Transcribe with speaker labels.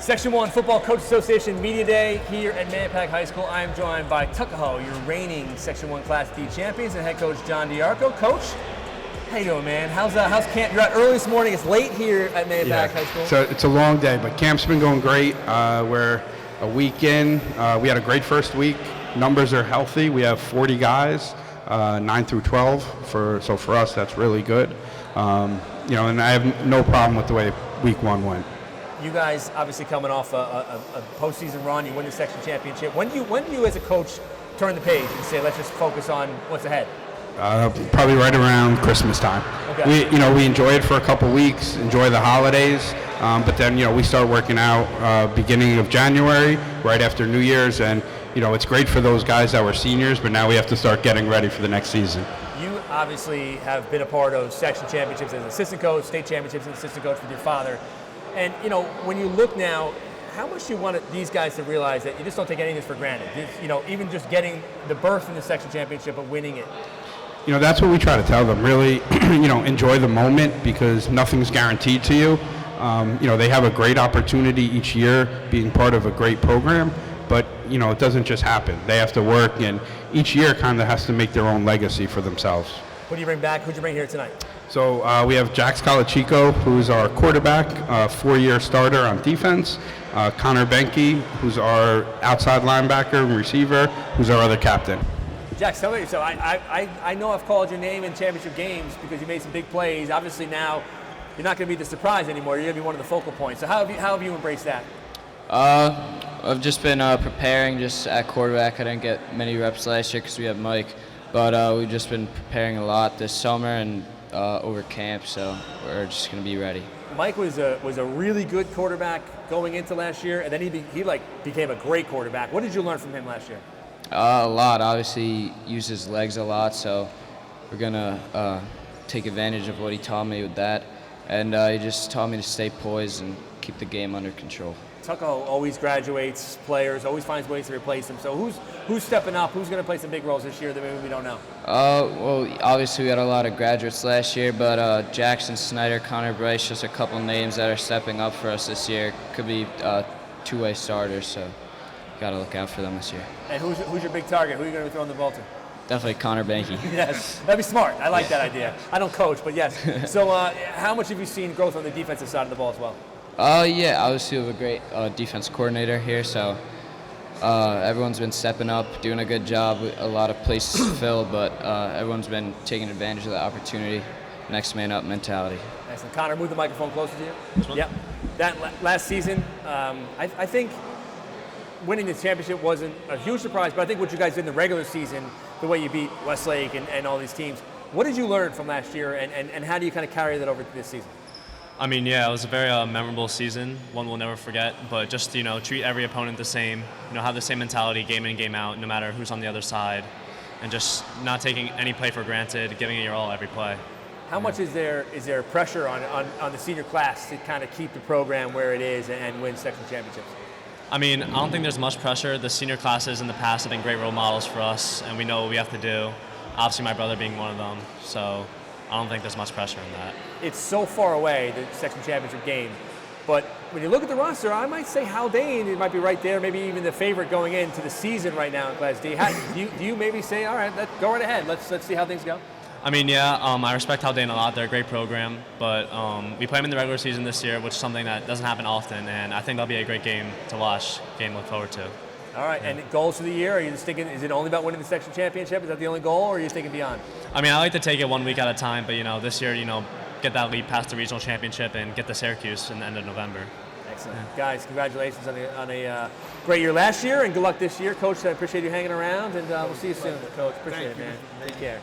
Speaker 1: Section 1 Football Coach Association Media Day here at Mahopac High School. I am joined by Tuckahoe, your reigning Section 1 Class D champions, and head coach John DiArco. Coach, how you doing, man? How's camp? You're out early this morning. It's late here at Mahopac High School.
Speaker 2: So it's a long day, but camp's been going great. We're a week in. We had a great first week. Numbers are healthy. We have 40 guys, 9 through 12. So for us, that's really good. And I have no problem with the way week 1 went.
Speaker 1: You guys obviously coming off a postseason run. You win the section championship. When do you as a coach turn the page and say, let's just focus on what's ahead?
Speaker 2: Probably right around Christmas time.
Speaker 1: Okay.
Speaker 2: We enjoy it for a couple weeks, enjoy the holidays, but then we start working out beginning of January, right after New Year's, and it's great for those guys that were seniors, but now we have to start getting ready for the next season.
Speaker 1: You obviously have been a part of section championships as an assistant coach, state championships as an assistant coach with your father. And, when you look now, how much do you want these guys to realize that you just don't take any of this for granted? Even just getting the berth in the section championship but winning it.
Speaker 2: That's what we try to tell them. Really, enjoy the moment because nothing's guaranteed to you. They have a great opportunity each year being part of a great program, but, it doesn't just happen. They have to work, and each year kind of has to make their own legacy for themselves.
Speaker 1: What do you bring back? Who'd you bring here tonight?
Speaker 2: So we have Jax Colachico, who's our quarterback, 4-year starter on defense. Connor Benke, who's our outside linebacker and receiver, who's our other captain.
Speaker 1: Jax, tell me, so I know I've called your name in championship games because you made some big plays. Obviously now you're not going to be the surprise anymore. You're going to be one of the focal points. So how have you embraced that?
Speaker 3: I've just been preparing just at quarterback. I didn't get many reps last year because we have Mike, but we've just been preparing a lot this summer and over camp, so we're just going to be ready.
Speaker 1: Mike was a really good quarterback going into last year, and then he became a great quarterback. What did you learn from him last year?
Speaker 3: A lot. Obviously, he used his legs a lot, so we're going to take advantage of what he taught me with that. And he just taught me to stay poised and keep the game under control.
Speaker 1: Tuckahoe always graduates players, always finds ways to replace them. So who's stepping up? Who's going to play some big roles this year that maybe we don't know?
Speaker 3: Well, obviously we had a lot of graduates last year, but Jackson Snyder, Connor Bryce, just a couple names that are stepping up for us this year. Could be two-way starters, so got to look out for them this year.
Speaker 1: And who's your big target? Who are you going to be throwing the ball to?
Speaker 3: Definitely Connor Benke.
Speaker 1: Yes, that'd be smart. I like that idea. I don't coach, but yes. So how much have you seen growth on the defensive side of the ball as well?
Speaker 3: Yeah, obviously we have a great defense coordinator here, so everyone's been stepping up, doing a good job with a lot of places to fill, but everyone's been taking advantage of the opportunity, next man up mentality.
Speaker 1: Excellent. Connor, move the microphone closer to you. Yep. That last season, I think winning the championship wasn't a huge surprise, but I think what you guys did in the regular season, the way you beat Westlake and all these teams, what did you learn from last year, and how do you kind of carry that over to this season?
Speaker 4: I mean, yeah, it was a very memorable season, one we'll never forget, but just, treat every opponent the same, have the same mentality game in, game out, no matter who's on the other side, and just not taking any play for granted, giving it your all every play.
Speaker 1: How much is there pressure on the senior class to kind of keep the program where it is and win section championships?
Speaker 4: I mean, I don't think there's much pressure. The senior classes in the past have been great role models for us, and we know what we have to do. Obviously, my brother being one of them, so I don't think there's much pressure in that.
Speaker 1: It's so far away, the section championship game, but when you look at the roster, I might say Haldane, it might be right there, maybe even the favorite going into the season right now in Class D. Do you maybe say, all right, let's go right ahead, let's see how things go?
Speaker 4: I mean, yeah, I respect Haldane a lot. They're a great program, but we play them in the regular season this year, which is something that doesn't happen often, and I think that'll be a great game to watch, game to look forward to.
Speaker 1: All right, and goals for the year, are you just thinking, is it only about winning the section championship? Is that the only goal, or are you thinking beyond?
Speaker 4: I mean, I like to take it 1 week at a time, but, this year, get that lead past the regional championship and get to Syracuse in the end of November.
Speaker 1: Excellent. Yeah. Guys, congratulations on a great year last year, and good luck this year. Coach, I appreciate you hanging around, and we'll see you soon, Coach. Appreciate it, man. Take care.